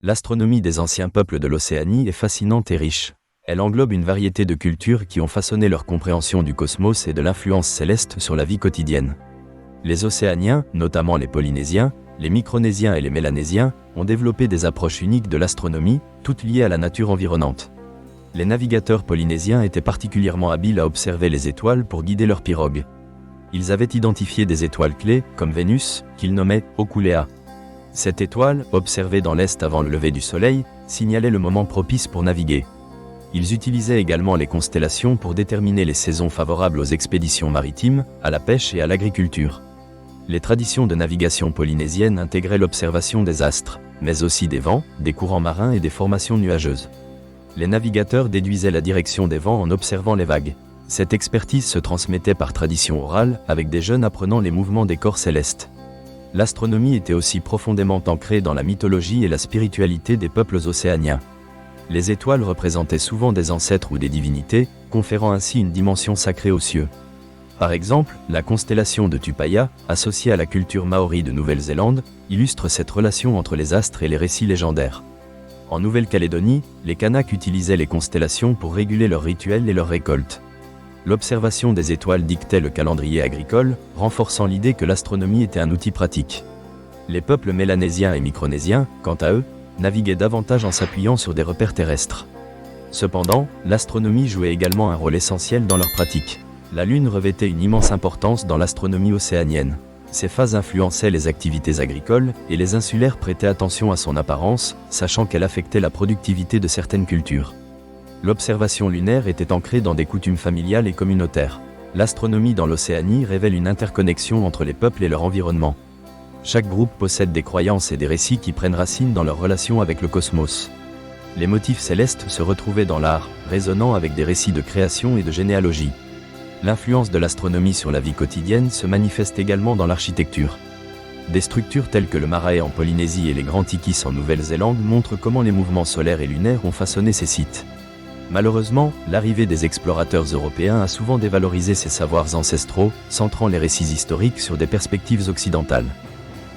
L'astronomie des anciens peuples de l'Océanie est fascinante et riche. Elle englobe une variété de cultures qui ont façonné leur compréhension du cosmos et de l'influence céleste sur la vie quotidienne. Les Océaniens, notamment les Polynésiens, les Micronésiens et les Mélanésiens, ont développé des approches uniques de l'astronomie, toutes liées à la nature environnante. Les navigateurs polynésiens étaient particulièrement habiles à observer les étoiles pour guider leurs pirogues. Ils avaient identifié des étoiles clés, comme Vénus, qu'ils nommaient Okulea. Cette étoile, observée dans l'est avant le lever du soleil, signalait le moment propice pour naviguer. Ils utilisaient également les constellations pour déterminer les saisons favorables aux expéditions maritimes, à la pêche et à l'agriculture. Les traditions de navigation polynésienne intégraient l'observation des astres, mais aussi des vents, des courants marins et des formations nuageuses. Les navigateurs déduisaient la direction des vents en observant les vagues. Cette expertise se transmettait par tradition orale, avec des jeunes apprenant les mouvements des corps célestes. L'astronomie était aussi profondément ancrée dans la mythologie et la spiritualité des peuples océaniens. Les étoiles représentaient souvent des ancêtres ou des divinités, conférant ainsi une dimension sacrée aux cieux. Par exemple, la constellation de Tupaya, associée à la culture maori de Nouvelle-Zélande, illustre cette relation entre les astres et les récits légendaires. En Nouvelle-Calédonie, les Kanaks utilisaient les constellations pour réguler leurs rituels et leurs récoltes. L'observation des étoiles dictait le calendrier agricole, renforçant l'idée que l'astronomie était un outil pratique. Les peuples mélanésiens et micronésiens, quant à eux, naviguaient davantage en s'appuyant sur des repères terrestres. Cependant, l'astronomie jouait également un rôle essentiel dans leur pratique. La Lune revêtait une immense importance dans l'astronomie océanienne. Ses phases influençaient les activités agricoles, et les insulaires prêtaient attention à son apparence, sachant qu'elle affectait la productivité de certaines cultures. L'observation lunaire était ancrée dans des coutumes familiales et communautaires. L'astronomie dans l'Océanie révèle une interconnexion entre les peuples et leur environnement. Chaque groupe possède des croyances et des récits qui prennent racine dans leur relation avec le cosmos. Les motifs célestes se retrouvaient dans l'art, résonnant avec des récits de création et de généalogie. L'influence de l'astronomie sur la vie quotidienne se manifeste également dans l'architecture. Des structures telles que le Marae en Polynésie et les Grands Tikis en Nouvelle-Zélande montrent comment les mouvements solaires et lunaires ont façonné ces sites. Malheureusement, l'arrivée des explorateurs européens a souvent dévalorisé ces savoirs ancestraux, centrant les récits historiques sur des perspectives occidentales.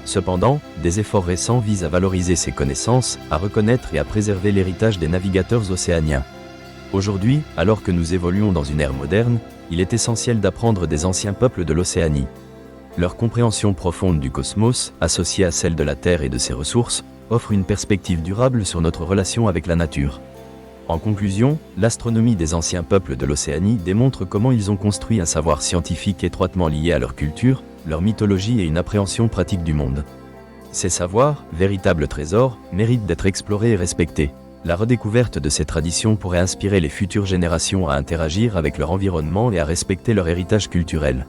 Cependant, des efforts récents visent à valoriser ces connaissances, à reconnaître et à préserver l'héritage des navigateurs océaniens. Aujourd'hui, alors que nous évoluons dans une ère moderne, il est essentiel d'apprendre des anciens peuples de l'Océanie. Leur compréhension profonde du cosmos, associée à celle de la Terre et de ses ressources, offre une perspective durable sur notre relation avec la nature. En conclusion, l'astronomie des anciens peuples de l'Océanie démontre comment ils ont construit un savoir scientifique étroitement lié à leur culture, leur mythologie et une appréhension pratique du monde. Ces savoirs, véritables trésors, méritent d'être explorés et respectés. La redécouverte de ces traditions pourrait inspirer les futures générations à interagir avec leur environnement et à respecter leur héritage culturel.